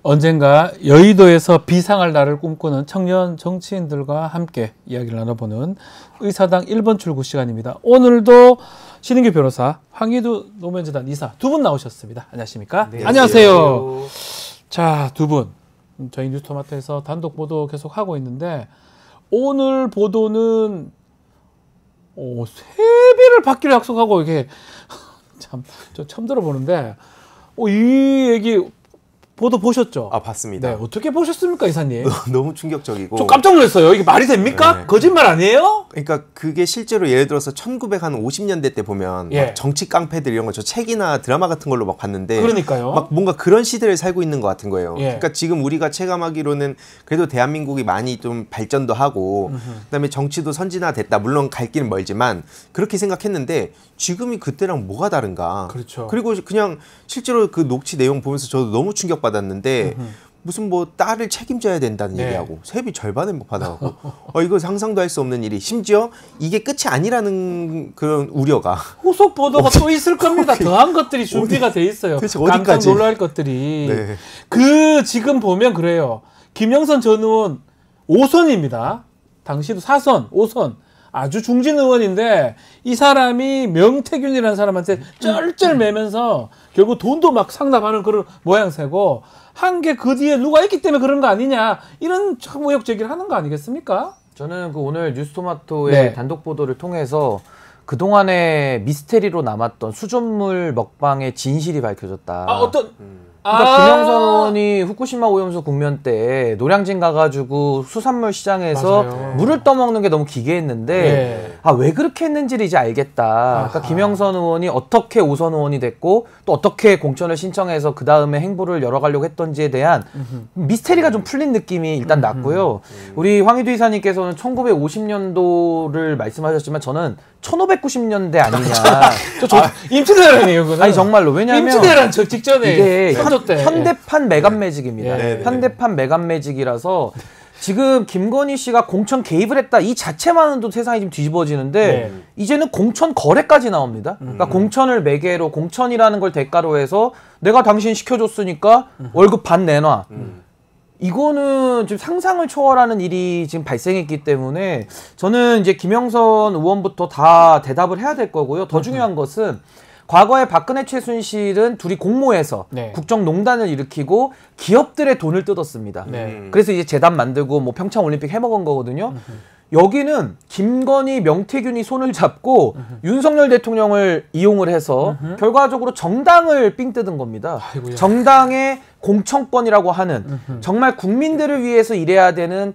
언젠가 여의도에서 비상할 날을 꿈꾸는 청년 정치인들과 함께 이야기를 나눠보는 의사당 1번 출구 시간입니다. 오늘도 신인규 변호사, 황희두 노무현재단 이사 두 분 나오셨습니다. 안녕하십니까? 네, 안녕하세요. 자, 두 분. 저희 뉴스토마토에서 단독 보도 계속 하고 있는데 오늘 보도는 3배를 받기로 약속하고 이게 참 저 처음 들어보는데 이 얘기 보도 보셨죠? 아, 봤습니다. 네, 어떻게 보셨습니까, 이사님? 너무 충격적이고. 좀 깜짝 놀랐어요. 이게 말이 됩니까? 네. 거짓말 아니에요? 그러니까 그게 실제로 예를 들어서 1950년대 때 보면 예. 막 정치 깡패들 이런 거 저 책이나 드라마 같은 걸로 막 봤는데 그러니까요. 막 뭔가 그런 시대를 살고 있는 것 같은 거예요. 예. 그러니까 지금 우리가 체감하기로는 그래도 대한민국이 많이 좀 발전도 하고 그다음에 정치도 선진화됐다. 물론 갈 길은 멀지만 그렇게 생각했는데 지금이 그때랑 뭐가 다른가. 그렇죠. 그리고 그냥 실제로 그 녹취 내용 보면서 저도 너무 충격받았는데 무슨 뭐 딸을 책임져야 된다는 네. 얘기하고 세비 절반을 못 받아가고 이거 상상도 할 수 없는 일이 심지어 이게 끝이 아니라는 그런 우려가 후속 보도가 또 있을 겁니다. 더한 것들이 준비가 돼 있어요. 깜짝 놀랄 것들이. 네. 지금 보면 그래요. 김영선 전 의원 5선입니다. 당시도 4선, 5선. 아주 중진 의원인데 이 사람이 명태균이라는 사람한테 쩔쩔 매면서 결국 돈도 막 상납하는 그런 모양새고 한 게 그 뒤에 누가 있기 때문에 그런 거 아니냐 이런 의혹 제기를 하는 거 아니겠습니까? 저는 그 오늘 뉴스토마토의 네. 단독 보도를 통해서 그동안의 미스테리로 남았던 수돗물 먹방의 진실이 밝혀졌다. 그러니까 김영선 의원이 후쿠시마 오염수 국면 때 노량진 가가지고 수산물 시장에서 맞아요. 물을 떠먹는 게 너무 기괴했는데 네. 왜 그렇게 했는지를 이제 알겠다. 그러니까 김영선 의원이 어떻게 5선 의원이 됐고 또 어떻게 공천을 신청해서 그 다음에 행보를 열어가려고 했던지에 대한 미스테리가 좀 풀린 느낌이 일단 났고요. 우리 황희두 이사님께서는 1950년도를 말씀하셨지만 저는 1590년대 아니냐. 임진왜란이에요, 그거는. 아니 정말로 왜냐하면 임진왜란 저 직전에 이게 때. 현대판 매간 매직입니다. 예. 현대판 매간 매직이라서 지금 김건희 씨가 공천 개입을 했다 이 자체만으로도 세상이 좀 뒤집어지는데 이제는 공천 거래까지 나옵니다. 그러니까 공천을 매개로 공천이라는 걸 대가로 해서 내가 당신 시켜줬으니까 월급 반 내놔. 이거는 지금 상상을 초월하는 일이 지금 발생했기 때문에 저는 이제 김영선 의원부터 다 대답을 해야 될 거고요. 더 중요한 것은 과거에 박근혜 최순실은 둘이 공모해서 국정농단을 일으키고 기업들의 돈을 뜯었습니다. 그래서 이제 재단 만들고 뭐 평창올림픽 해먹은 거거든요. 여기는 김건희, 명태균이 손을 잡고 윤석열 대통령을 이용을 해서 결과적으로 정당을 삥 뜯은 겁니다. 아이고야. 정당의 공천권이라고 하는 정말 국민들을 위해서 일해야 되는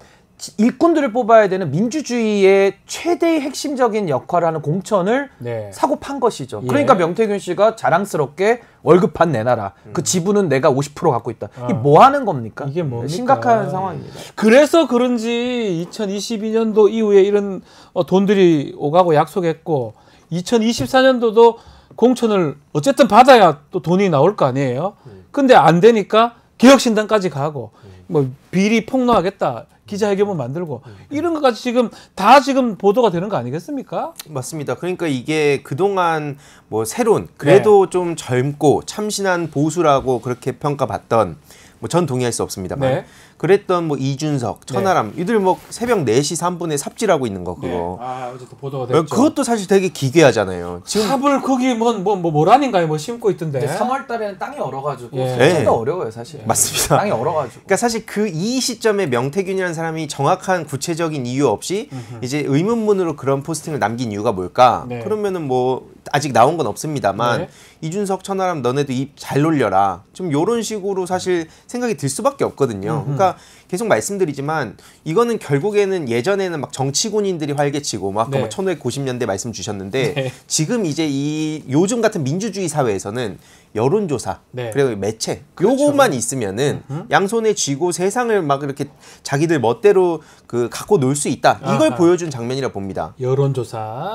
일꾼들을 뽑아야 되는 민주주의의 최대의 핵심적인 역할을 하는 공천을 사고 판 것이죠. 그러니까 명태균 씨가 자랑스럽게 월급 반 내놔라. 그 지분은 내가 50% 갖고 있다. 이게 뭐 하는 겁니까? 이게 뭡니까? 심각한 상황입니다. 그래서 그런지 2022년도 이후에 이런 돈들이 오가고 약속했고 2024년도도 공천을 어쨌든 받아야 또 돈이 나올 거 아니에요. 근데 안 되니까 개혁신당까지 가고 뭐 비리 폭로하겠다. 기자회견문 만들고 이런 것까지 지금 보도가 되는 거 아니겠습니까? 맞습니다. 그러니까 이게 그동안 뭐 새로운 그래도 좀 젊고 참신한 보수라고 그렇게 평가받던 뭐 전 동의할 수 없습니다만 그랬던 뭐 이준석, 천하람 이들 뭐 새벽 4시 3분에 삽질하고 있는 거 그거. 어쨌든 보도가 됐죠. 그것도 사실 되게 기괴하잖아요. 지금 삽을 거기 모란인가요? 뭐 심고 있던데. 3월 달에는 땅이 얼어가지고 네. 진짜 어려워요 사실. 맞습니다. 땅이 얼어가지고. 그러니까 사실 이 시점에 명태균이라는 사람이 정확한 구체적인 이유 없이 이제 의문문으로 그런 포스팅을 남긴 이유가 뭘까? 그러면은 뭐 아직 나온 건 없습니다만 이준석, 천하람 너네도 입 잘 놀려라. 좀 이런 식으로 사실 생각이 들 수밖에 없거든요. 그러니까 계속 말씀드리지만 이거는 결국에는 예전에는 막 정치군인들이 활개치고 막 아까 뭐 1950년대 말씀 주셨는데 지금 이제 이 요즘 같은 민주주의 사회에서는 여론조사 그리고 매체 요것만 있으면은 양손에 쥐고 세상을 막 이렇게 자기들 멋대로 갖고 놀 수 있다. 이걸 보여준 장면이라 봅니다. 여론조사.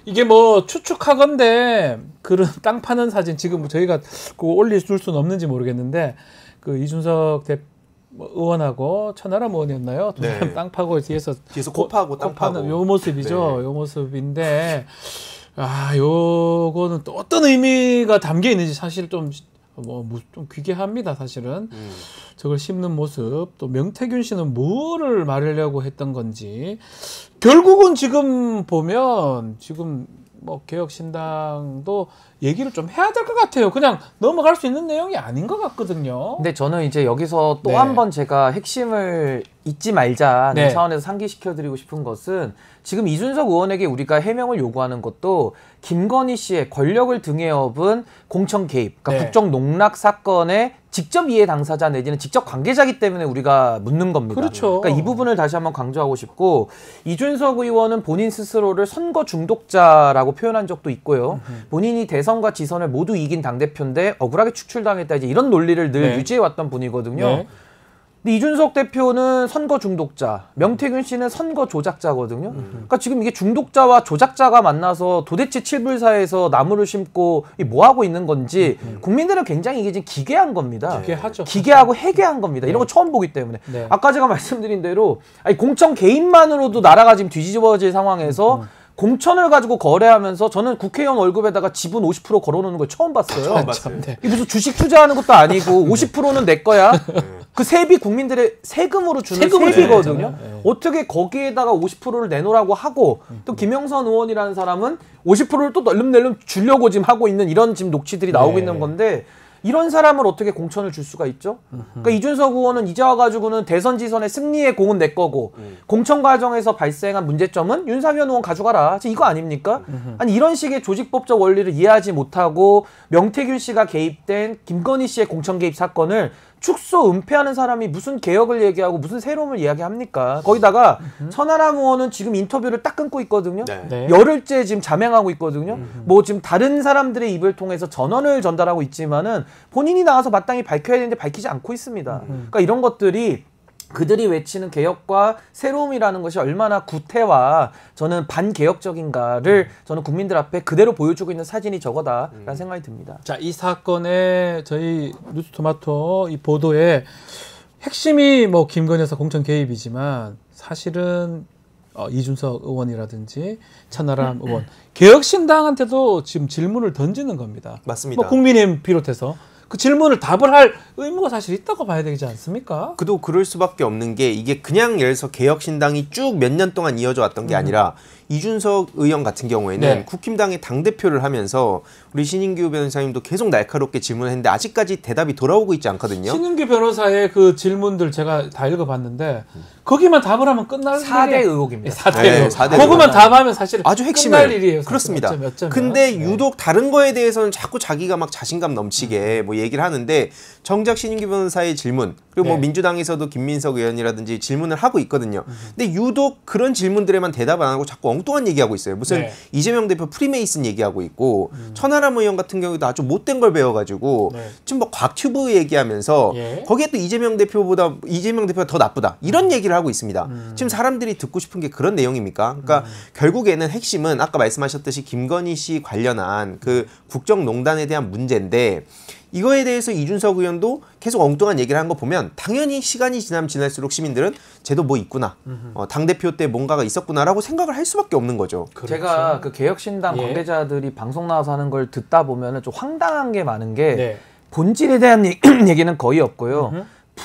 이게 뭐 추측하건데 그런 땅 파는 사진 지금 저희가 올릴 수는 없는지 모르겠는데 그 이준석 의원하고 천하람 의원이었나요? 두 사람 땅 파고 뒤에서 코 파고 땅 파고 요 모습이죠. 요 모습인데 요거는 또 어떤 의미가 담겨 있는지 사실 좀 좀 귀괴합니다, 사실은. 저걸 씹는 모습. 또 명태균 씨는 뭐를 말하려고 했던 건지. 결국은 지금 보면 지금 뭐 개혁신당도 얘기를 좀 해야 될 것 같아요. 그냥 넘어갈 수 있는 내용이 아닌 것 같거든요. 근데 저는 이제 여기서 또 한 번 제가 핵심을 잊지 말자는 차원에서 상기시켜드리고 싶은 것은 지금 이준석 의원에게 우리가 해명을 요구하는 것도 김건희 씨의 권력을 등에 업은 공천 개입, 그러니까 국정 농락 사건의 직접 이해 당사자 내지는 직접 관계자이기 때문에 우리가 묻는 겁니다. 그렇죠. 그러니까 이 부분을 다시 한번 강조하고 싶고 이준석 의원은 본인 스스로를 선거 중독자라고 표현한 적도 있고요. 본인이 대선과 지선을 모두 이긴 당대표인데 억울하게 축출당했다 이제 이런 논리를 늘 유지해왔던 분이거든요. 근데 이준석 대표는 선거 중독자, 명태균 씨는 선거 조작자거든요. 그러니까 지금 이게 중독자와 조작자가 만나서 도대체 칠불사에서 나무를 심고 뭐 하고 있는 건지 국민들은 굉장히 이게 지금 기괴한 겁니다. 기괴하죠. 기괴하고 해괴한 겁니다. 이런 거 처음 보기 때문에. 아까 제가 말씀드린 대로 아니, 공천 개입만으로도 나라가 지금 뒤집어질 상황에서 공천을 가지고 거래하면서 저는 국회의원 월급에다가 지분 50% 걸어놓는 걸 처음 봤어요. 이게 무슨 주식 투자하는 것도 아니고 50%는 내 거야. 그 세비 국민들의 세금으로 주는 세비거든요. 어떻게 거기에다가 50%를 내놓으라고 하고 또 김영선 의원이라는 사람은 50%를 또 낼름낼름 주려고 지금 하고 있는 이런 지금 녹취들이 나오고 있는 건데 이런 사람을 어떻게 공천을 줄 수가 있죠? 그러니까 이준석 의원은 이제 와가지고는 대선 지선의 승리의 공은 내 거고 공천 과정에서 발생한 문제점은 윤상현 의원 가져가라. 이거 아닙니까? 아니 이런 식의 조직법적 원리를 이해하지 못하고 명태균 씨가 개입된 김건희 씨의 공천 개입 사건을 축소 은폐하는 사람이 무슨 개혁을 얘기하고 무슨 새로움을 이야기합니까? 거기다가 천하람 의원은 지금 인터뷰를 딱 끊고 있거든요. 열흘째 지금 자맹하고 있거든요. 뭐 지금 다른 사람들의 입을 통해서 전언을 전달하고 있지만은 본인이 나와서 마땅히 밝혀야 되는데 밝히지 않고 있습니다. 그러니까 이런 것들이 그들이 외치는 개혁과 새로움이라는 것이 얼마나 구태와 저는 반개혁적인가를 저는 국민들 앞에 그대로 보여주고 있는 사진이 저거다라는 생각이 듭니다. 자, 이 사건의 저희 뉴스토마토 이 보도의 핵심이 뭐 김건희 여사 공천 개입이지만 사실은 이준석 의원이라든지 천하람 의원 개혁신당한테도 지금 질문을 던지는 겁니다. 맞습니다. 뭐 국민의힘 비롯해서 그 질문을 답을 할 의무가 사실 있다고 봐야 되지 않습니까? 그도 그럴 수밖에 없는 게 이게 그냥 예를 들어서 개혁신당이 쭉 몇 년 동안 이어져 왔던 게 아니라 이준석 의원 같은 경우에는 국힘당의 당대표를 하면서 우리 신인규 변호사님도 계속 날카롭게 질문했는데 아직까지 대답이 돌아오고 있지 않거든요. 신인규 변호사의 그 질문들 제가 다 읽어봤는데 거기만 답을 하면 끝날 4대 의혹입니다. 4대 의혹. 그거만 답하면 사실 아주 끝날 일이에요. 그렇습니다. 몇 점. 근데 유독 다른 거에 대해서는 자꾸 자기가 막 자신감 넘치게 뭐 얘기를 하는데 정작 신인규 변호사의 질문 그리고 뭐 민주당에서도 김민석 의원이라든지 질문을 하고 있거든요. 근데 유독 그런 질문들에만 대답 안 하고 자꾸 엉뚱한 얘기하고 있어요. 무슨 이재명 대표 프리메이슨 얘기하고 있고 천하람 의원 같은 경우도 아주 못된 걸 배워가지고 지금 뭐 곽튜브 얘기하면서 거기에 또 이재명 대표가 더 나쁘다 이런 얘기를 하고 있습니다. 지금 사람들이 듣고 싶은 게 그런 내용입니까? 그러니까 결국에는 핵심은 아까 말씀하셨듯이 김건희 씨 관련한 그 국정농단에 대한 문제인데 이거에 대해서 이준석 의원도 계속 엉뚱한 얘기를 한 거 보면 당연히 시간이 지나면 지날수록 시민들은 쟤도 뭐 있구나. 당대표 때 뭔가가 있었구나라고 생각을 할 수밖에 없는 거죠. 그렇죠. 제가 그 개혁신당 관계자들이 방송 나와서 하는 걸 듣다 보면 좀 황당한 게 많은 게 본질에 대한 얘기는 거의 없고요.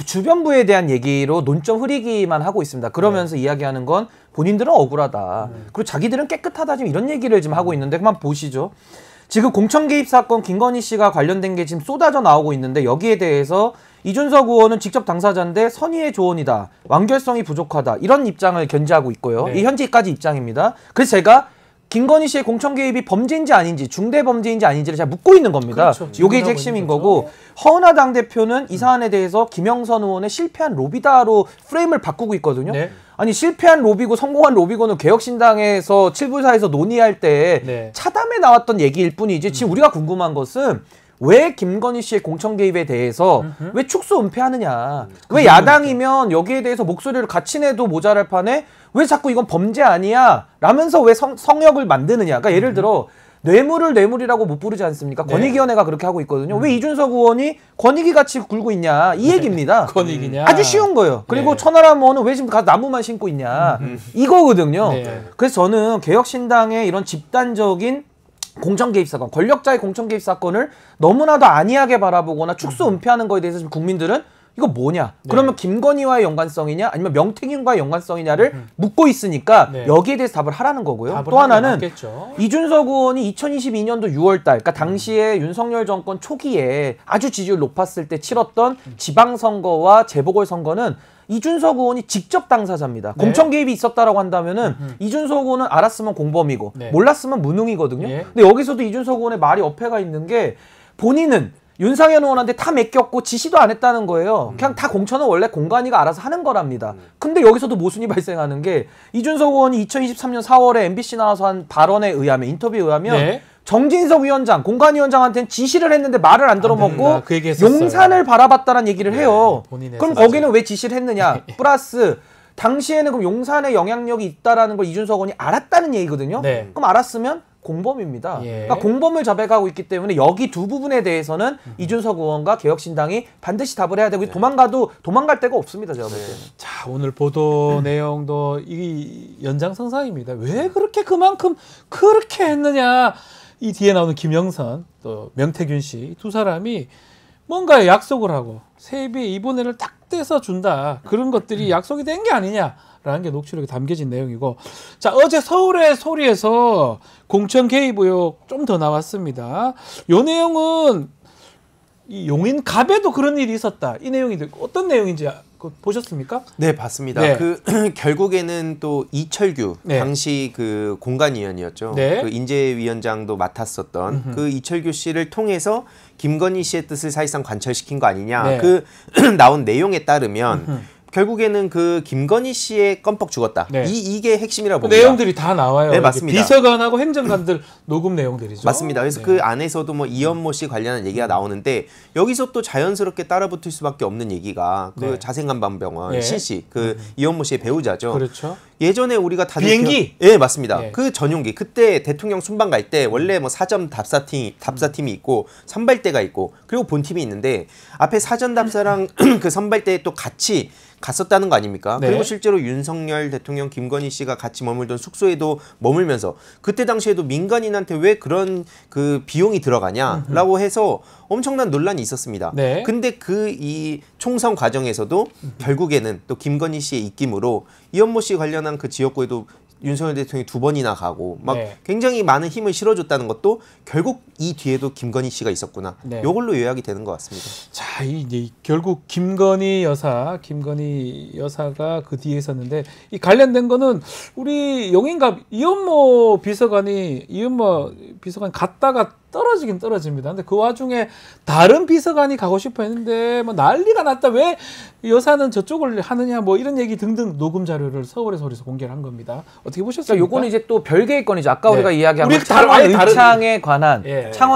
주변부에 대한 얘기로 논점 흐리기만 하고 있습니다. 그러면서 이야기하는 건 본인들은 억울하다. 그리고 자기들은 깨끗하다. 지금 이런 얘기를 지금 하고 있는데 그만 보시죠. 지금 공천 개입 사건 김건희 씨가 관련된 게 지금 쏟아져 나오고 있는데 여기에 대해서 이준석 의원은 직접 당사자인데 선의의 조언이다. 완결성이 부족하다. 이런 입장을 견지하고 있고요. 이 현재까지 입장입니다. 그래서 제가 김건희 씨의 공천 개입이 범죄인지 아닌지 중대 범죄인지 아닌지를 잘 묻고 있는 겁니다. 이게 이제 핵심인 거고 허은하 당대표는 이 사안에 대해서 김영선 의원의 실패한 로비다로 프레임을 바꾸고 있거든요. 아니 실패한 로비고 성공한 로비고는 개혁신당에서 칠불사에서 논의할 때 차담에 나왔던 얘기일 뿐이지 지금 우리가 궁금한 것은 왜 김건희 씨의 공천 개입에 대해서 왜 축소 은폐하느냐 왜 야당이면 여기에 대해서 목소리를 같이 내도 모자랄 판에 왜 자꾸 이건 범죄 아니야 라면서 왜 성역을 만드느냐. 그러니까 예를 들어 뇌물을 뇌물이라고 못 부르지 않습니까? 권익위원회가 그렇게 하고 있거든요. 왜 이준석 의원이 권익위 같이 굴고 있냐 이 얘기입니다. 권익이냐. 아주 쉬운 거예요. 그리고 천하람 의원은 왜 지금 가서 나무만 심고 있냐 이거거든요. 그래서 저는 개혁신당의 이런 집단적인 공천 개입 사건, 권력자의 공천 개입 사건을 너무나도 안이하게 바라보거나 축소 은폐하는 거에 대해서 지금 국민들은 이거 뭐냐? 네. 그러면 김건희와의 연관성이냐 아니면 명태균과의 연관성이냐를 묻고 있으니까 네. 여기에 대해서 답을 하라는 거고요. 또 하나는 맞겠죠. 이준석 의원이 2022년도 6월달 그러니까 당시에 윤석열 정권 초기에 아주 지지율 높았을 때 치렀던 지방선거와 재보궐선거는 이준석 의원이 직접 당사자입니다. 네. 공천 개입이 있었다라고 한다면은 이준석 의원은 알았으면 공범이고 네. 몰랐으면 무능이거든요. 네. 근데 여기서도 이준석 의원의 말이 어폐가 있는 게 본인은 윤상현 의원한테 다 맡겼고 지시도 안 했다는 거예요. 그냥 다 공천은 원래 공관위가 알아서 하는 거랍니다. 근데 여기서도 모순이 발생하는 게 이준석 의원이 2023년 4월에 MBC 나와서 한 발언에 의하면 인터뷰에 의하면 네. 정진석 위원장, 공관위원장한테는 지시를 했는데 말을 안 들어먹고 그 용산을 바라봤다는 얘기를 네, 해요. 그럼 거기는 왜 지시를 했느냐? 플러스 당시에는 그럼 용산에 영향력이 있다라는 걸 이준석 의원이 알았다는 얘기거든요. 네. 그럼 알았으면 공범입니다. 예. 그러니까 공범을 자백하고 있기 때문에 여기 두 부분에 대해서는 이준석 의원과 개혁신당이 반드시 답을 해야 되고 네. 도망갈 데가 없습니다. 제가 볼 때는. 자, 오늘 보도 내용도 이 연장선상입니다. 왜 그렇게 그만큼 그렇게 했느냐. 이 뒤에 나오는 김영선 또 명태균 씨 두 사람이 뭔가 약속을 하고 세비 이번에를 딱 떼서 준다. 그런 것들이 약속이 된 게 아니냐. 라는 게 녹취록에 담겨진 내용이고 자 어제 서울의 소리에서 공천 개입 의혹 좀 더 나왔습니다. 이 내용은 이 용인갑에도 그런 일이 있었다. 이 내용이 어떤 내용인지 보셨습니까? 네, 봤습니다. 네. 결국에는 또 이철규 네. 당시 그 공관위원이었죠. 네. 그 인재위원장도 맡았었던 그 이철규 씨를 통해서 김건희 씨의 뜻을 사실상 관철시킨 거 아니냐. 네. 그 나온 내용에 따르면 결국에는 그 김건희 씨의 껌뻑 죽었다. 네. 이게 핵심이라고 그 봅니다. 내용들이 다 나와요. 네, 맞습니다. 비서관하고 행정관들 녹음 내용들이죠. 맞습니다. 그래서 네. 그 안에서도 뭐 이현모 씨 관련한 얘기가 나오는데 여기서 또 자연스럽게 따라붙을 수밖에 없는 얘기가 그 네. 자생간방병원 네. 신씨 그 이현모 씨의 배우자죠. 그렇죠. 예전에 우리가 다들 비행기? 예, 맞습니다. 네. 그 전용기 그때 대통령 순방 갈 때 원래 뭐 사전 답사팀이 있고 선발대가 있고 그리고 본팀이 있는데 앞에 사전 답사랑 그 선발대에 또 같이 갔었다는 거 아닙니까? 네. 그리고 실제로 윤석열 대통령, 김건희 씨가 같이 머물던 숙소에도 머물면서 그때 당시에도 민간인한테 왜 그런 그 비용이 들어가냐라고 해서 엄청난 논란이 있었습니다. 네. 근데 그 이 총선 과정에서도 결국에는 또 김건희 씨의 입김으로 이현모 씨 관련한 그 지역구에도 윤석열 대통령이 2번이나 가고 막 네. 굉장히 많은 힘을 실어줬다는 것도 결국 이 뒤에도 김건희 씨가 있었구나. 네. 이걸로 요약이 되는 것 같습니다. 자, 이제 결국 김건희 여사가 그 뒤에 있었는데 이 관련된 거는 우리 용인갑 이현모 비서관이 갔다가 떨어지긴 떨어집니다. 근데 그 와중에 다른 비서관이 가고 싶어 했는데 뭐 난리가 났다. 왜 여사는 저쪽을 하느냐 뭐 이런 얘기 등등 녹음 자료를 서울의 소리에서 공개를 한 겁니다. 어떻게 보셨습니까? 그러니까 요거는 이제 또 별개의 건이죠. 아까 네. 우리가 이야기한 우리 창원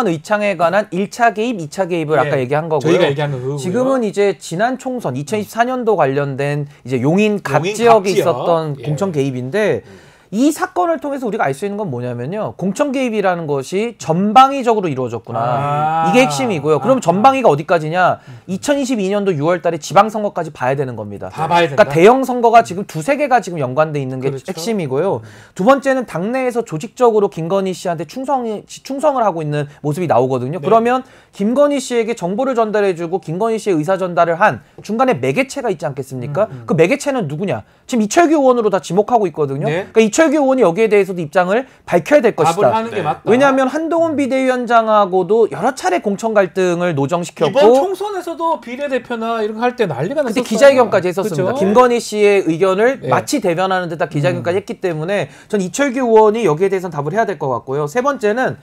의창에 관한 예. 1차 개입, 2차 개입을 예. 아까 얘기한 거고요. 저희가 얘기한 거 그거고요. 지금은 이제 지난 총선 2024년도 관련된 이제 용인 갑 지역에 있었던 예. 공천 개입인데 이 사건을 통해서 우리가 알 수 있는 건 뭐냐면요. 공천 개입이라는 것이 전방위적으로 이루어졌구나. 이게 핵심이고요. 그럼 전방위가 어디까지냐? 2022년도 6월 달에 지방선거까지 봐야 되는 겁니다. 다 봐야 된다. 그러니까 대형 선거가 지금 두세 개가 지금 연관돼 있는 게 그렇죠. 핵심이고요. 두 번째는 당내에서 조직적으로 김건희 씨한테 충성을 하고 있는 모습이 나오거든요. 네. 그러면 김건희 씨에게 정보를 전달해주고 김건희 씨의 의사 전달을 한 중간에 매개체가 있지 않겠습니까? 그 매개체는 누구냐? 지금 이철규 의원으로 다 지목하고 있거든요. 네. 그러니까 이철규 의원이 여기에 대해서도 입장을 밝혀야 될 것이다. 답을 하는 게 맞다. 왜냐하면 한동훈 비대위원장하고도 여러 차례 공천 갈등을 노정시켰고 이번 총선에서도 비례대표나 이런 거 할 때 난리가 났었어요. 그때 기자회견까지 했었습니다. 그렇죠? 김건희 씨의 의견을 네. 마치 대변하는 듯한 기자회견까지 했기 때문에 전 이철규 의원이 여기에 대해서는 답을 해야 될 것 같고요. 세 번째는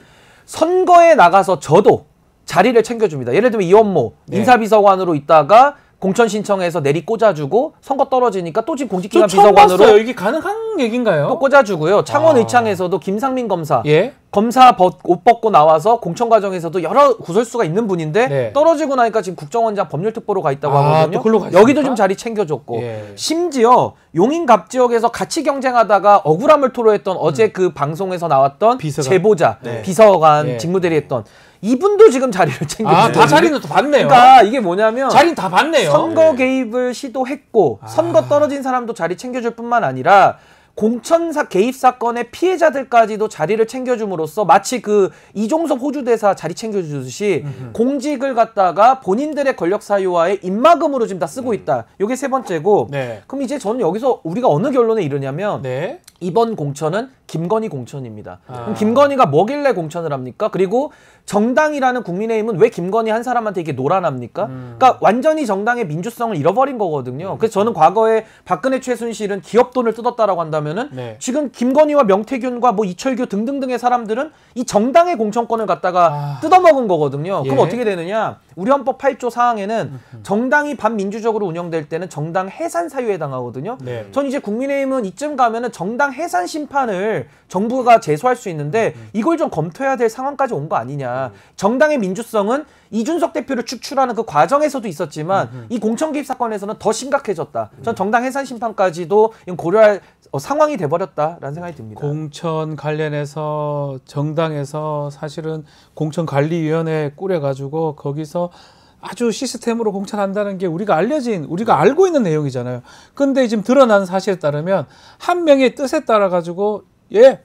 선거에 나가서 저도 자리를 챙겨줍니다. 예를 들면 이현모 네. 인사비서관으로 있다가 공천 신청해서 내리 꽂아주고 선거 떨어지니까 또 지금 공직기관 저 처음 비서관으로 봤어요. 이게 가능한 얘기인가요? 또 꽂아주고요. 창원 의창에서도 김상민 검사 예. 검사 옷 벗고 나와서 공천 과정에서도 여러 구설수가 있는 분인데 네. 떨어지고 나니까 지금 국정원장 법률특보로 가 있다고 또 하거든요. 글로 가십니까? 여기도 좀 자리 챙겨줬고 예. 심지어 용인갑 지역에서 같이 경쟁하다가 억울함을 토로했던 어제 그 방송에서 나왔던 비서관. 제보자, 네. 비서관 예. 직무대리 했던 이분도 지금 자리를 챙겨줬어요. 다 자리는 또 받네요. 그러니까 이게 뭐냐면 자리는 다 받네요. 선거 개입을 시도했고 선거 떨어진 사람도 자리 챙겨줄 뿐만 아니라 공천사 개입 사건의 피해자들까지도 자리를 챙겨줌으로써 마치 그 이종섭 호주 대사 자리 챙겨주듯이 공직을 갖다가 본인들의 권력 사유화에 입막음으로 지금 다 쓰고 있다. 이게 세 번째고. 네. 그럼 이제 저는 여기서 우리가 어느 결론에 이르냐면 네. 이번 공천은 김건희 공천입니다. 그럼 김건희가 뭐길래 공천을 합니까? 그리고 정당이라는 국민의힘은 왜 김건희 한 사람한테 이게 노란합니까? 그러니까 완전히 정당의 민주성을 잃어버린 거거든요. 그래서 저는 과거에 박근혜 최순실은 기업 돈을 뜯었다라고 한다면은 네. 지금 김건희와 명태균과 뭐 이철규 등등등의 사람들은 이 정당의 공천권을 갖다가 뜯어먹은 거거든요. 그럼 어떻게 되느냐? 우리 헌법 8조 사항에는 정당이 반민주적으로 운영될 때는 정당 해산 사유에 해당하거든요. 네. 전 이제 국민의힘은 이쯤 가면은 정당 해산 심판을 정부가 제소할 수 있는데 이걸 좀 검토해야 될 상황까지 온 거 아니냐. 정당의 민주성은 이준석 대표를 축출하는 그 과정에서도 있었지만 이 공천 개입 사건에서는 더 심각해졌다. 전 정당 해산 심판까지도 고려할 상황이 돼버렸다라는 생각이 듭니다. 공천 관련해서 정당에서 사실은 공천관리위원회 꾸려가지고 거기서 아주 시스템으로 공천한다는 게 우리가 알고 있는 내용이잖아요. 근데 지금 드러난 사실에 따르면 한 명의 뜻에 따라 가지고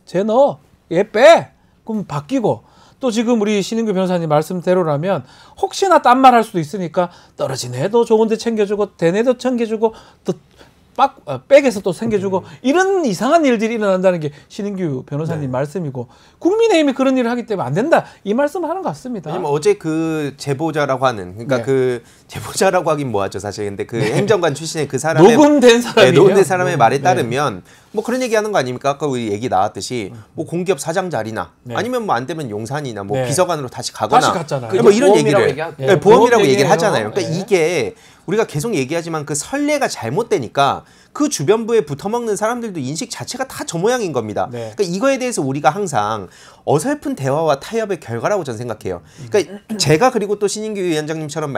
쟤 넣어, 얘 빼, 그럼 바뀌고 또 지금 우리 신인규 변호사님 말씀대로라면 혹시나 딴 말 할 수도 있으니까 떨어진 애도 좋은데 챙겨주고 된 애도 챙겨주고 또 백에서 또 챙겨주고 이런 이상한 일들이 일어난다는 게 신인규 변호사님 네. 말씀이고 국민의힘이 그런 일을 하기 때문에 안 된다 이 말씀을 하는 것 같습니다. 왜냐면 어제 그 제보자라고 하는 그러니까 네. 그 제보자라고 하긴 뭐하죠 사실 근데 그 네. 행정관 출신의 그 사람의 녹음된 사람이에요. 네, 녹음된 사람의 말에 따르면 네. 뭐 그런 얘기하는 거 아닙니까? 아까 우리 얘기 나왔듯이 뭐 공기업 사장 자리나 네. 아니면 뭐 안 되면 용산이나 뭐 네. 비서관으로 다시 가거나 다시 갔잖아요. 뭐 이런 얘기를 네, 보험이라고 얘기를 하잖아요. 그러니까 네. 이게 우리가 계속 얘기하지만 그 선례가 잘못되니까 그 주변부에 붙어먹는 사람들도 인식 자체가 다 저 모양인 겁니다. 네. 그러니까 이거에 대해서 우리가 항상 어설픈 대화와 타협의 결과라고 저는 생각해요. 그러니까 제가 그리고 또 신인규 위원장님처럼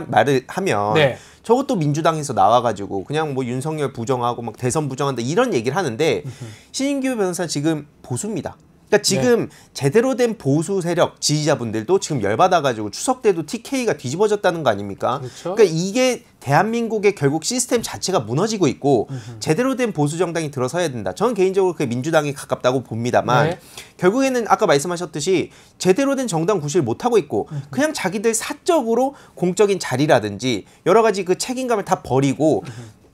말을 하면 네. 저것도 민주당에서 나와가지고 그냥 뭐 윤석열 부정하고 막 대선 부정한다 이런 얘기를 하는데 신인규 변호사 지금 보수입니다. 그러니까 지금 네. 제대로 된 보수 세력 지지자분들도 지금 열받아가지고 추석 때도 TK가 뒤집어졌다는 거 아닙니까? 그렇죠? 그러니까 이게 대한민국의 결국 시스템 자체가 무너지고 있고 제대로 된 보수 정당이 들어서야 된다. 저는 개인적으로 그 민주당이 가깝다고 봅니다만 네. 결국에는 아까 말씀하셨듯이 제대로 된 정당 구실 못하고 있고 그냥 자기들 사적으로 공적인 자리라든지 여러 가지 그 책임감을 다 버리고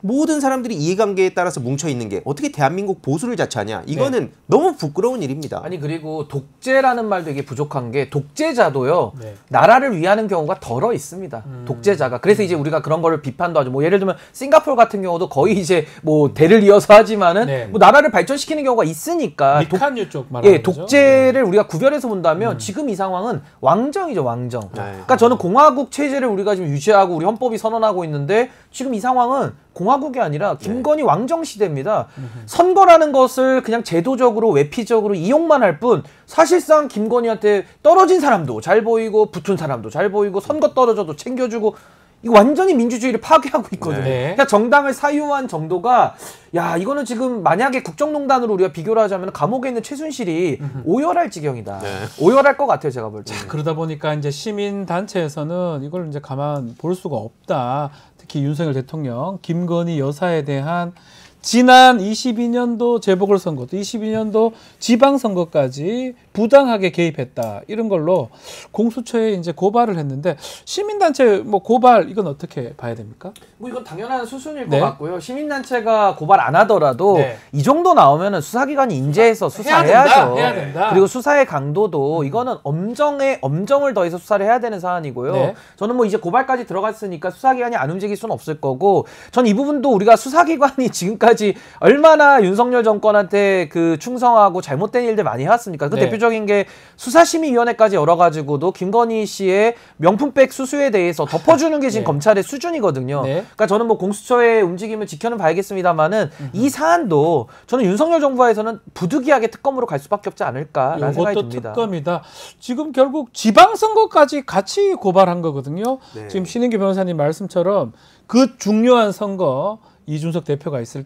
모든 사람들이 이해관계에 따라서 뭉쳐있는 게 어떻게 대한민국 보수를 자처하냐. 이거는 네. 너무 부끄러운 일입니다. 아니 그리고 독재라는 말도 이게 부족한 게 독재자도요. 네. 나라를 위하는 경우가 덜어 있습니다. 독재자가. 그래서 이제 우리가 그런 거를 비판도 하죠. 뭐 예를 들면 싱가포르 같은 경우도 거의 이제 뭐 대를 이어서 하지만은 네. 뭐 나라를 발전시키는 경우가 있으니까. 미칸유 쪽 말하는 거죠. 독재를 우리가 구별해서 본다면 지금 이 상황은 왕정이죠. 왕정. 그러니까 저는 공화국 체제를 우리가 지금 유지하고 우리 헌법이 선언하고 있는데 지금 이 상황은 공화국이 아니라 김건희 네. 왕정 시대입니다. 선거라는 것을 그냥 제도적으로 외피적으로 이용만 할 뿐 사실상 김건희한테 떨어진 사람도 잘 보이고 붙은 사람도 잘 보이고 선거 떨어져도 챙겨주고 이거 완전히 민주주의를 파괴하고 있거든요. 네. 그러니까 정당을 사유한 정도가 야 이거는 지금 만약에 국정농단으로 우리가 비교를 하자면 감옥에 있는 최순실이 오열할 지경이다. 네. 오열할 것 같아요 제가 볼 때. 그러다 보니까 이제 시민 단체에서는 이걸 이제 가만 볼 수가 없다. 특히 윤석열 대통령, 김건희 여사에 대한 지난 22년도 재보궐선거, 또 22년도 지방선거까지 부당하게 개입했다. 이런 걸로 공수처에 이제 고발을 했는데 시민단체 뭐 고발 이건 어떻게 봐야 됩니까? 뭐 이건 당연한 수순일 것 같고요. 시민단체가 고발 안 하더라도 이 정도 나오면은 수사기관이 인재해서 수사해야죠. 해야 된다. 그리고 수사의 강도도 이거는 엄정을 더해서 수사를 해야 되는 사안이고요. 저는 뭐 이제 고발까지 들어갔으니까 수사기관이 안 움직일 수는 없을 거고 전 이 부분도 우리가 수사기관이 지금까지 얼마나 윤석열 정권한테 그 충성하고 잘못된 일들 많이 해왔습니까? 그 대표적인 게 수사심의위원회까지 열어가지고도 김건희 씨의 명품백 수수에 대해서 덮어주는 게 지금 검찰의 수준이거든요. 그러니까 저는 뭐 공수처의 움직임을 지켜는 봐야겠습니다만은 이 사안도 저는 윤석열 정부에서는 부득이하게 특검으로 갈 수밖에 없지 않을까라는 생각이 듭니다. 특검이다. 지금 결국 지방선거까지 같이 고발한 거거든요. 지금 신인규 변호사님 말씀처럼 그 중요한 선거 이준석 대표가 있을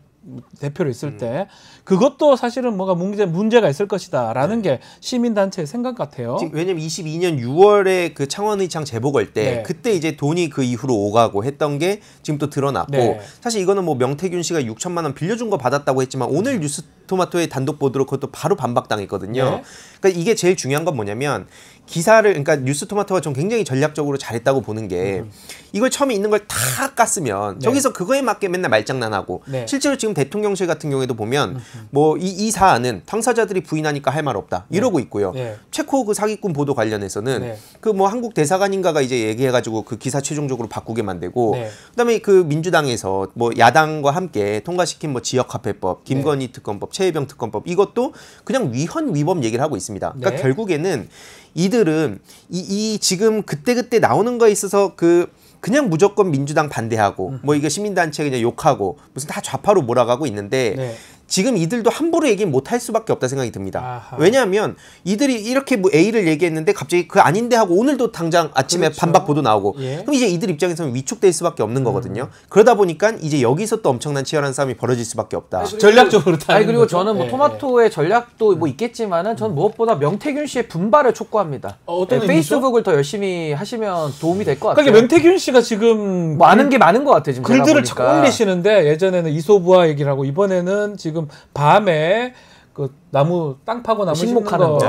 대표로 있을 때 그것도 사실은 뭐가 문제가 있을 것이다라는 게 시민단체의 생각 같아요. 지금 왜냐면 22년 6월에 그 창원의창 재보궐 때 그때 이제 돈이 그 이후로 오가고 했던 게 지금 또 드러났고 사실 이거는 뭐 명태균 씨가 6천만 원 빌려준 거 받았다고 했지만 오늘 뉴스토마토의 단독 보도로 그것도 바로 반박당했거든요. 그러니까 이게 제일 중요한 건 뭐냐면 기사를 그러니까 뉴스토마토가 좀 굉장히 전략적으로 잘했다고 보는 게 이걸 처음에 있는 걸 다 깠으면 저기서 그거에 맞게 맨날 말장난하고 실제로 지금 대통령실 같은 경우에도 보면 뭐 이 사안은 당사자들이 부인하니까 할 말 없다 이러고 있고요. 체코 그 사기꾼 보도 관련해서는 그 뭐 한국 대사관인가가 이제 얘기해가지고 그 기사 최종적으로 바꾸게 만들고 그다음에 그 민주당에서 뭐 야당과 함께 통과시킨 뭐 지역화폐법, 김건희 특검법, 최혜병 특검법 이것도 그냥 위헌 위법 얘기를 하고 있습니다. 그러니까 결국에는 이들은 이 지금 그때 나오는 거에 있어서 그냥 무조건 민주당 반대하고 뭐 이거 시민단체 그냥 욕하고 무슨 다 좌파로 몰아가고 있는데 지금 이들도 함부로 얘기 못할 수밖에 없다 생각이 듭니다. 왜냐하면 이들이 이렇게 뭐 A를 얘기했는데 갑자기 그 아닌데 하고 오늘도 당장 아침에 반박 보도 나오고 그럼 이제 이들 입장에서는 위축될 수밖에 없는 거거든요. 그러다 보니까 이제 여기서 또 엄청난 치열한 싸움이 벌어질 수밖에 없다. 전략적으로 아니 그리고 저는 뭐 토마토의 전략도 뭐 있겠지만은 전 무엇보다 명태균 씨의 분발을 촉구합니다. 어떤 페이스북을 더 열심히 하시면 도움이 될 것 같아요. 그러니까 명태균 씨가 지금 뭐 아는 게 많은 것 같아요. 지금 글들을 자꾸 올리시는데 예전에는 이소부화 얘기를 하고 이번에는 지금 밤에 그 나무 땅 파고 나무 심는 거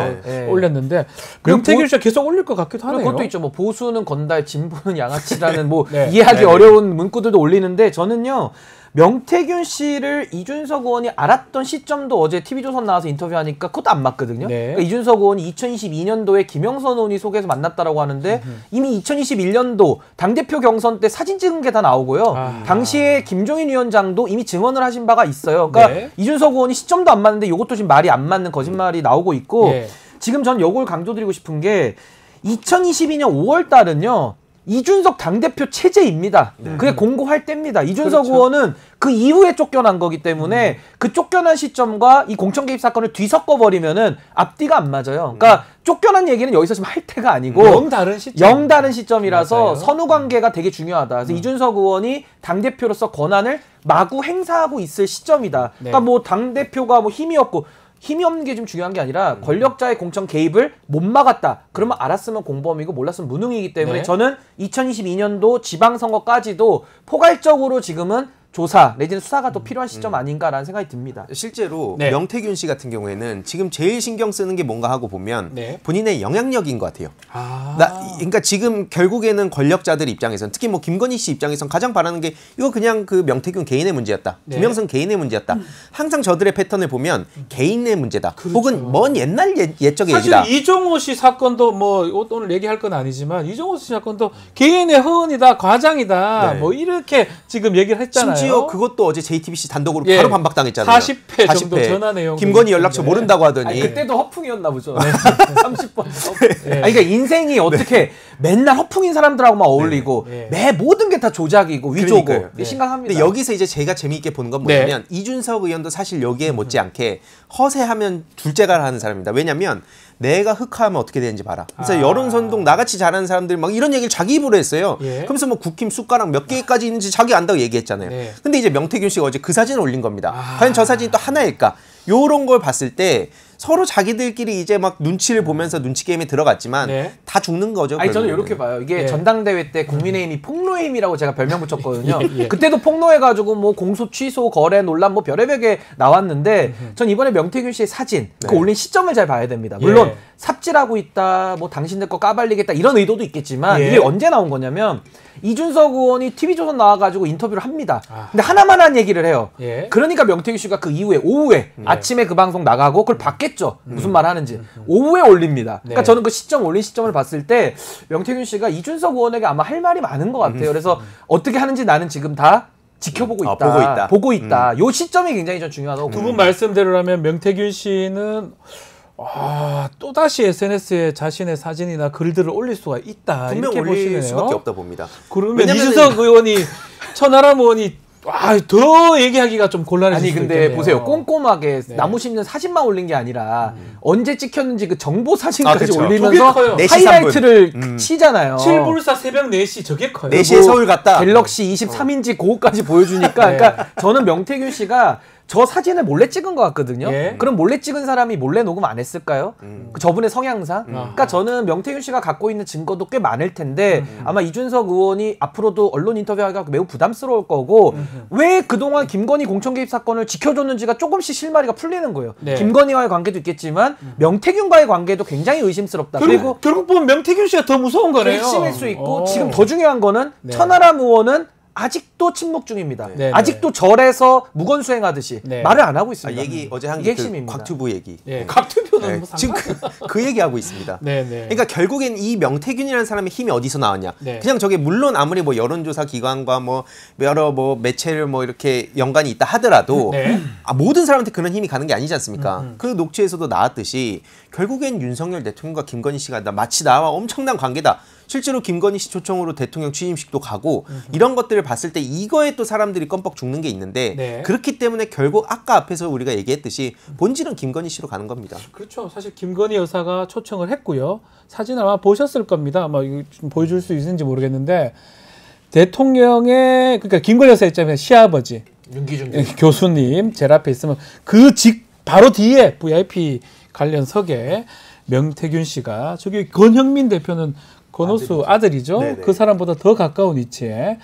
올렸는데 명태균 씨가 계속 올릴 것 같기도 하네요. 그것도 있죠. 뭐 보수는 건달, 진보는 양아치라는 뭐 이해하기 어려운 문구들도 올리는데 저는요. 명태균 씨를 이준석 의원이 알았던 시점도 어제 TV조선 나와서 인터뷰하니까 그것도 안 맞거든요. 그러니까 이준석 의원이 2022년도에 김영선 의원이 소개해서 만났다라고 하는데 이미 2021년도 당대표 경선 때 사진 찍은 게 다 나오고요. 당시에 김종인 위원장도 이미 증언을 하신 바가 있어요. 그러니까 이준석 의원이 시점도 안 맞는데 이것도 지금 말이 안 맞는 거짓말이 나오고 있고 지금 전 요걸 강조드리고 싶은 게 2022년 5월 달은요. 이준석 당대표 체제입니다. 그게 공고할 때입니다. 이준석 의원은 그 이후에 쫓겨난 거기 때문에 그 쫓겨난 시점과 이 공천 개입 사건을 뒤섞어버리면은 앞뒤가 안 맞아요. 그러니까 쫓겨난 얘기는 여기서 지금 할 때가 아니고 영 다른 시점이라서 맞아요. 선후 관계가 되게 중요하다. 그래서 이준석 의원이 당대표로서 권한을 마구 행사하고 있을 시점이다. 그러니까 뭐 당대표가 뭐 힘이 없고 힘이 없는 게 좀 중요한 게 아니라 권력자의 공천 개입을 못 막았다. 그러면 알았으면 공범이고 몰랐으면 무능이기 때문에 저는 2022년도 지방선거까지도 포괄적으로 지금은 조사 내지는 수사가 더 필요한 시점 아닌가라는 생각이 듭니다. 실제로 명태균 씨 같은 경우에는 지금 제일 신경 쓰는 게 뭔가 하고 보면 본인의 영향력인 것 같아요. 그러니까 지금 결국에는 권력자들 입장에서는 특히 뭐 김건희 씨 입장에서는 가장 바라는 게 이거 그냥 그 명태균 개인의 문제였다. 김영선 개인의 문제였다. 항상 저들의 패턴을 보면 개인의 문제다. 혹은 먼 옛날 옛적의 사실 얘기다. 이종호 씨 사건도 뭐 오늘 얘기할 건 아니지만 이종호 씨 사건도 개인의 허언이다, 과장이다. 뭐 이렇게 지금 얘기를 했잖아요. 심지어 그것도 어제 JTBC 단독으로 바로 반박당했잖아요. 40회 정도 전화 내용. 김건희 연락처 모른다고 하더니. 아니, 그때도 허풍이었나 보죠. 30번. 아니, 그러니까 인생이 어떻게 맨날 허풍인 사람들하고만 어울리고 매 모든 게 다 조작이고 위조고 심각합니다. 근데 여기서 이제 제가 재미있게 보는 건 뭐냐면 이준석 의원도 사실 여기에 못지않게 허세하면 둘째가라 하는 사람입니다. 왜냐면 내가 흑화하면 어떻게 되는지 봐라. 그래서 여론선동 나같이 잘하는 사람들 막 이런 얘기를 자기 입으로 했어요. 그러면서 뭐 국힘 숟가락 몇 개까지 있는지 자기 안다고 얘기했잖아요. 근데 이제 명태균 씨가 어제 그 사진을 올린 겁니다. 과연 저 사진이 또 하나일까? 요런 걸 봤을 때 서로 자기들끼리 이제 막 눈치를 보면서 눈치 게임에 들어갔지만 다 죽는 거죠. 아니 저는 이렇게 봐요. 이게 전당대회 때 국민의힘이 폭로힘이라고 제가 별명 붙였거든요. 그때도 폭로해가지고 뭐 공소 취소, 거래 논란 뭐 별의별 게 나왔는데 전 이번에 명태균 씨의 사진 그 올린 시점을 잘 봐야 됩니다. 물론 삽질하고 있다, 뭐 당신들 거 까발리겠다 이런 의도도 있겠지만 이게 언제 나온 거냐면 이준석 의원이 TV조선 나와가지고 인터뷰를 합니다. 근데 하나만 한 얘기를 해요. 그러니까 명태균 씨가 그 이후에 오후에 아침에 그 방송 나가고 그걸 봤겠죠. 무슨 말 하는지. 오후에 올립니다. 그러니까 저는 그 시점 올린 시점을 봤을 때 명태균 씨가 이준석 의원에게 아마 할 말이 많은 것 같아요. 그래서 어떻게 하는지 나는 지금 다 지켜보고 있다. 보고 있다. 요 시점이 굉장히 좀 중요하다고. 두 분 말씀대로라면 명태균 씨는 또다시 SNS에 자신의 사진이나 글들을 올릴 수가 있다. 분명 이렇게 올릴 보시네요. 수밖에 없다 봅니다. 그러면 이준석 의원이 천하람 의원이 더 얘기하기가 좀 곤란해질 아니 수도 근데 있겠네요. 보세요. 꼼꼼하게 네. 나무 심는 사진만 올린 게 아니라 언제 찍혔는지 그 정보 사진까지 그쵸. 올리면서 저게 커요. 4시 하이라이트를 치잖아요. 7불사 새벽 4시 저게 커요. 4시에 서울 갔다. 갤럭시 23인치 그거까지 보여주니까 네. 그러니까 저는 명태균 씨가 저 사진을 몰래 찍은 것 같거든요. 예. 그럼 몰래 찍은 사람이 몰래 녹음 안 했을까요? 그 저분의 성향상. 그러니까 저는 명태균 씨가 갖고 있는 증거도 꽤 많을 텐데 아마 이준석 의원이 앞으로도 언론 인터뷰하기가 매우 부담스러울 거고 왜 그동안 김건희 공천 개입 사건을 지켜줬는지가 조금씩 실마리가 풀리는 거예요. 네. 김건희와의 관계도 있겠지만 명태균과의 관계도 굉장히 의심스럽다. 그리고 결국 보면 명태균 씨가 더 무서운 거네요. 핵심일 수 있고 지금 더 중요한 거는 네. 천하람 의원은 아직도 침묵 중입니다. 네. 아직도 절에서 무건수행하듯이 네. 말을 안 하고 있습니다. 얘기 어제 한 이게 게 그 핵심입니다. 곽튜브 얘기. 예, 곽튜브는 네, 뭐 지금 그 얘기하고 있습니다. 네, 네. 그러니까 결국엔 이 명태균이라는 사람의 힘이 어디서 나왔냐? 네. 그냥 저게 물론 아무리 뭐 여론조사 기관과 뭐 여러 뭐 매체를 뭐 이렇게 연관이 있다 하더라도 네. 모든 사람한테 그런 힘이 가는 게 아니지 않습니까? 그 녹취에서도 나왔듯이 결국엔 윤석열 대통령과 김건희 씨가 마치 나와 엄청난 관계다. 실제로 김건희 씨 초청으로 대통령 취임식도 가고 이런 것들을 봤을 때 이거에 또 사람들이 껌뻑 죽는 게 있는데 네. 그렇기 때문에 결국 아까 앞에서 우리가 얘기했듯이 본질은 김건희 씨로 가는 겁니다. 그렇죠. 사실 김건희 여사가 초청을 했고요. 사진 아마 보셨을 겁니다. 아마 이거 좀 보여줄 수 있는지 모르겠는데 대통령의 그러니까 김건희 여사 입장에서 시아버지 윤기준 교수님 제일 앞에 있으면 그 바로 뒤에 VIP 관련석에 명태균 씨가 저기 권형민 대표는 권오수 아들이죠. 네네. 그 사람보다 더 가까운 위치에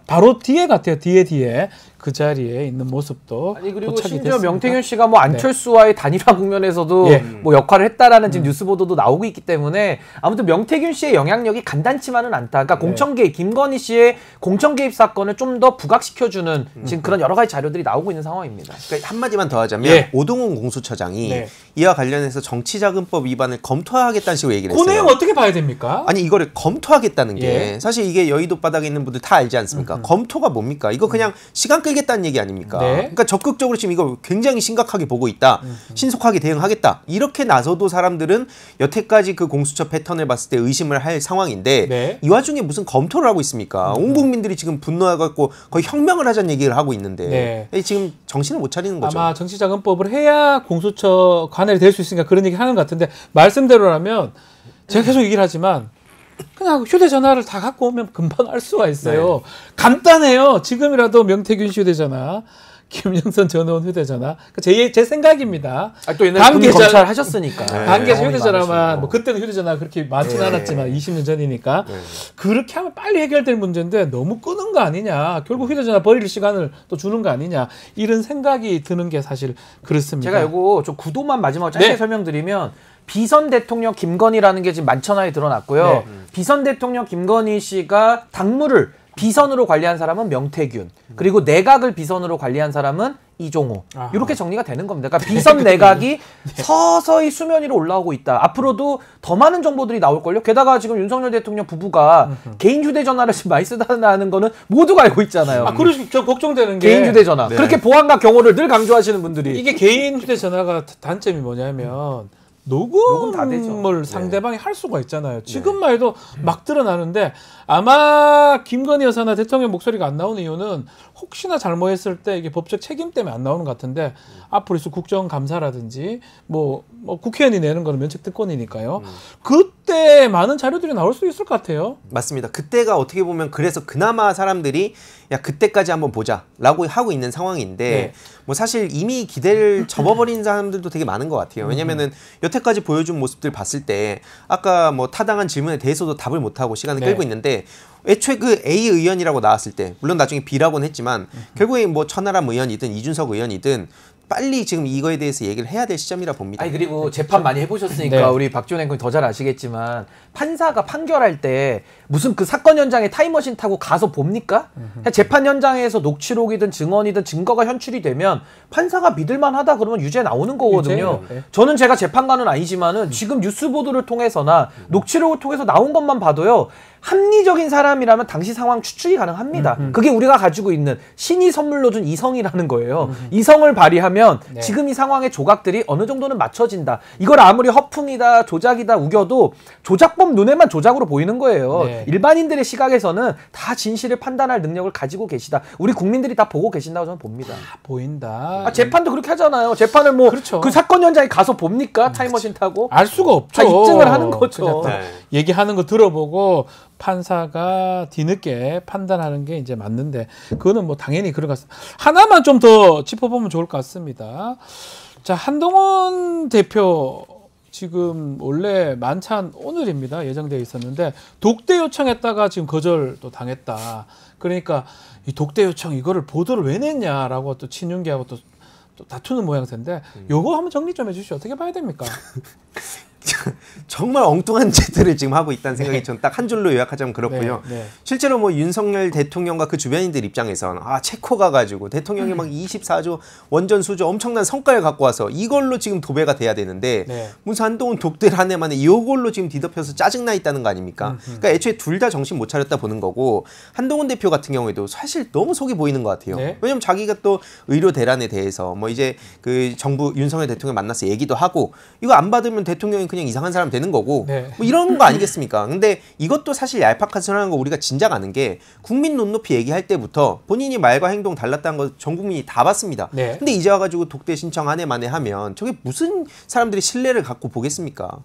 바로 뒤에 같아요. 뒤에 그 자리에 있는 모습도 아니 그리고 포착이 심지어 됐습니다. 명태균 씨가 뭐 안철수와의 단일화 국면에서도 예. 뭐 역할을 했다라는 지금 뉴스 보도도 나오고 있기 때문에 아무튼 명태균 씨의 영향력이 간단치만은 않다. 그러니까 공천 개입 김건희 씨의 공천 개입 사건을 좀 더 부각시켜주는 지금 그런 여러 가지 자료들이 나오고 있는 상황입니다. 그러니까 한마디만 더 하자면 예. 오동훈 공수처장이 네. 이와 관련해서 정치자금법 위반을 검토하겠다는 식으로 얘기를 그 했어요. 내용 어떻게 봐야 됩니까? 아니 이거를 검토하겠다는 게 예. 사실 이게 여의도 바닥에 있는 분들 다 알지 않습니까? 검토가 뭡니까? 이거 그냥 시간 끌겠다는 얘기 아닙니까? 네. 그러니까 적극적으로 지금 이거 굉장히 심각하게 보고 있다. 신속하게 대응하겠다. 이렇게 나서도 사람들은 여태까지 그 공수처 패턴을 봤을 때 의심을 할 상황인데 네. 이 와중에 무슨 검토를 하고 있습니까? 온 국민들이 지금 분노해갖고 거의 혁명을 하자는 얘기를 하고 있는데 지금 정신을 못 차리는 거죠. 아마 정치자금법을 해야 공수처 관할이 될 수 있으니까 그런 얘기 하는 것 같은데 말씀대로라면 제가 계속 얘기를 하지만 그냥 휴대전화를 다 갖고 오면 금방 알 수가 있어요. 간단해요. 지금이라도 명태균 휴대전화, 김영선 전 의원 휴대전화. 제 생각입니다. 또 옛날에 군 검찰 하셨으니까. 관계자 휴대전화만 뭐 그때는 휴대전화 그렇게 많지는 않았지만 20년 전이니까 그렇게 하면 빨리 해결될 문제인데 너무 끄는 거 아니냐. 결국 휴대전화 버릴 시간을 또 주는 거 아니냐. 이런 생각이 드는 게 사실 그렇습니다. 제가 이거 좀 구도만 마지막으로 짧게 설명드리면 비선 대통령 김건희라는 게 지금 만천하에 드러났고요. 비선 대통령 김건희 씨가 당무를 비선으로 관리한 사람은 명태균, 그리고 내각을 비선으로 관리한 사람은 이종호. 이렇게 정리가 되는 겁니다. 그러니까 비선 내각이 서서히 수면 위로 올라오고 있다. 앞으로도 더 많은 정보들이 나올걸요. 게다가 지금 윤석열 대통령 부부가 개인 휴대전화를 지금 많이 쓰다는 거는 모두가 알고 있잖아요. 그래서 저 걱정되는 게 개인 휴대전화. 그렇게 보안과 경호를 늘 강조하시는 분들이. 이게 개인 휴대전화가 단점이 뭐냐면 녹음을 상대방이 할 수가 있잖아요. 지금만 해도 막 드러나는데 아마 김건희 여사나 대통령 목소리가 안 나오는 이유는 혹시나 잘못했을 때 이게 법적 책임 때문에 안 나오는 것 같은데 앞으로 있을 국정감사라든지 뭐 국회의원이 내는 거는 면책특권이니까요. 그때 많은 자료들이 나올 수 있을 것 같아요. 맞습니다. 그때가 어떻게 보면 그래서 그나마 사람들이 야 그때까지 한번 보자라고 하고 있는 상황인데 뭐 사실 이미 기대를 접어버린 사람들도 되게 많은 것 같아요. 왜냐면은 여태까지 보여준 모습들 봤을 때 아까 뭐 타당한 질문에 대해서도 답을 못하고 시간을 끌고 있는데 애초에 그 A 의원이라고 나왔을 때 물론 나중에 B라고는 했지만 결국에 뭐 천하람 의원이든 이준석 의원이든 빨리 지금 이거에 대해서 얘기를 해야 될 시점이라 봅니다. 아니 그리고 재판 많이 해보셨으니까 우리 박지원 앵커님 더 잘 아시겠지만 판사가 판결할 때 무슨 그 사건 현장에 타임머신 타고 가서 봅니까? 재판 현장에서 녹취록이든 증언이든 증거가 현출이 되면 판사가 믿을만하다 그러면 유죄 나오는 거거든요. 저는 제가 재판관은 아니지만은 지금 뉴스 보도를 통해서나 녹취록을 통해서 나온 것만 봐도요. 합리적인 사람이라면 당시 상황 추측이 가능합니다. 그게 우리가 가지고 있는 신이 선물로 준 이성이라는 거예요. 이성을 발휘하면 네. 지금 이 상황의 조각들이 어느 정도는 맞춰진다. 이걸 아무리 허풍이다, 조작이다 우겨도 조작범 눈에만 조작으로 보이는 거예요. 네. 일반인들의 시각에서는 다 진실을 판단할 능력을 가지고 계시다. 우리 국민들이 다 보고 계신다고 저는 봅니다. 보인다. 재판도 그렇게 하잖아요. 재판을 뭐 그렇죠. 그 사건 현장에 가서 봅니까? 타임머신 타고? 알 수가 없죠. 다 입증을 하는 거죠. 네. 얘기하는 거 들어보고 판사가 뒤늦게 판단하는 게 이제 맞는데 그거는 뭐 당연히 그럴 것 같습니다. 하나만 좀 더 짚어보면 좋을 것 같습니다. 자, 한동훈 대표 지금 원래 만찬 오늘입니다. 예정되어 있었는데 독대 요청했다가 지금 거절도 당했다. 그러니까 이 독대 요청 이거를 보도를 왜 냈냐라고 또 친윤계하고 또 다투는 모양새인데 요거 한번 정리 좀 해주시죠. 어떻게 봐야 됩니까? 정말 엉뚱한 짓들을 지금 하고 있다는 생각이 전 딱 한 줄로 요약하자면 그렇고요. 실제로 뭐 윤석열 대통령과 그 주변인들 입장에선 체코 가가지고 대통령이 막 24조 원전 수조 엄청난 성과를 갖고 와서 이걸로 지금 도배가 돼야 되는데 무슨 한동훈 독대를 한 해 만에 이걸로 지금 뒤덮여서 짜증나 있다는 거 아닙니까? 그러니까 애초에 둘 다 정신 못 차렸다 보는 거고 한동훈 대표 같은 경우에도 사실 너무 속이 보이는 것 같아요. 왜냐면 자기가 또 의료 대란에 대해서 뭐 이제 그 정부 윤석열 대통령 만나서 얘기도 하고 이거 안 받으면 대통령이 그냥 이상한 사람 되는 거고 뭐 이런 거 아니겠습니까? 근데 이것도 사실 얄팍한 소리라는 거 우리가 진작 아는 게 국민 눈높이 얘기할 때부터 본인이 말과 행동 달랐다는 거 전 국민이 다 봤습니다. 근데 이제 와가지고 독대 신청 한 해 만에 하면 저게 무슨 사람들이 신뢰를 갖고 보겠습니까?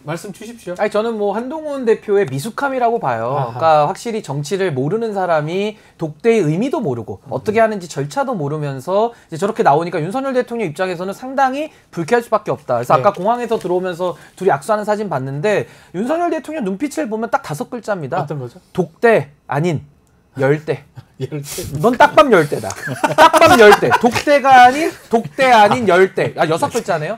말씀 주십시오. 아니 저는 뭐 한동훈 대표의 미숙함이라고 봐요. 그러니까 확실히 정치를 모르는 사람이 독대의 의미도 모르고 어떻게 하는지 절차도 모르면서 이제 저렇게 나오니까 윤석열 대통령 입장에서는 상당히 불쾌할 수밖에 없다. 그래서 아까 공항에서 들어오면서 둘이 악수하는 사진 봤는데 윤석열 대통령 눈빛을 보면 딱 5글자입니다. 어떤 거죠? 독대 아닌 열대. 넌 딱밤 열대다. 딱밤 열대. 독대 아닌 열대. 6글자네요.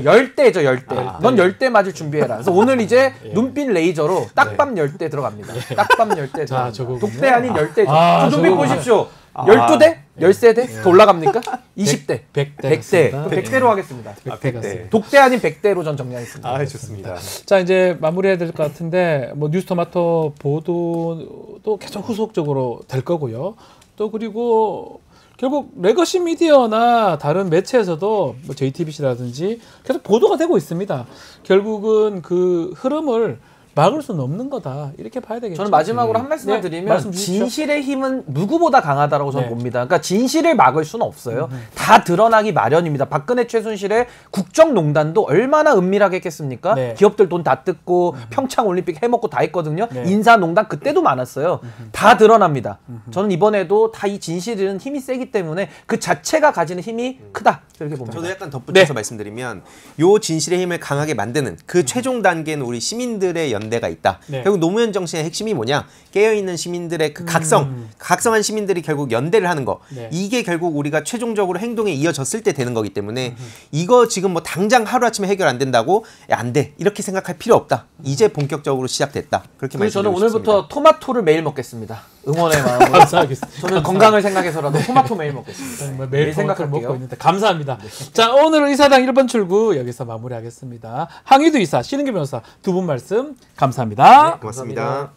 열대죠, 열대. 넌 열대 맞을 준비해라. 그래서 오늘 이제 눈빛 레이저로 딱밤 열대 들어갑니다. 딱밤 열대 들어갑니다. 독대 아닌 열대죠. 눈빛 보십시오. 12대? 13대? 더 올라갑니까? 20대. 100대. 100대로 하겠습니다. 100대. 독대 아닌 100대로 전 정리하겠습니다. 좋습니다. 자, 이제 마무리해야 될 것 같은데 뭐 뉴스토마토 보도도 계속 후속적으로 될 거고요. 또 그리고 결국 레거시 미디어나 다른 매체에서도 뭐 JTBC라든지 계속 보도가 되고 있습니다. 결국은 그 흐름을 막을 수는 없는 거다. 이렇게 봐야 되겠죠. 저는 마지막으로 한 말씀만 드리면 진실의 힘은 누구보다 강하다라고 저는 봅니다. 그러니까 진실을 막을 수는 없어요. 다 드러나기 마련입니다. 박근혜 최순실의 국정농단도 얼마나 은밀하게 했겠습니까? 기업들 돈 다 뜯고 평창올림픽 해먹고 다 했거든요. 인사농단 그때도 많았어요. 다 드러납니다. 저는 이번에도 다 이 진실은 힘이 세기 때문에 그 자체가 가지는 힘이 크다. 이렇게 봅니다. 저도 약간 덧붙여서 말씀드리면 요 진실의 힘을 강하게 만드는 그 최종 단계는 우리 시민들의 연대가 있다. 결국 노무현 정신의 핵심이 뭐냐? 깨어있는 시민들의 그 각성한 시민들이 결국 연대를 하는 거. 이게 결국 우리가 최종적으로 행동에 이어졌을 때 되는 거기 때문에 이거 지금 뭐 당장 하루아침에 해결 안 된다고 안 돼. 이렇게 생각할 필요 없다. 이제 본격적으로 시작됐다. 그렇게 말씀드리고 저는 싶습니다. 오늘부터 토마토를 매일 먹겠습니다. 응원의 마음으로. 감사하겠습니다. 저는 건강을 생각해서라도 토마토 매일 먹겠습니다. 매일 생각을 먹고 있는데 감사합니다. 자, 오늘 의사당 1번 출구 여기서 마무리하겠습니다. 항의도 이사, 신은규 변호사 두 분 말씀 감사합니다. 고맙습니다.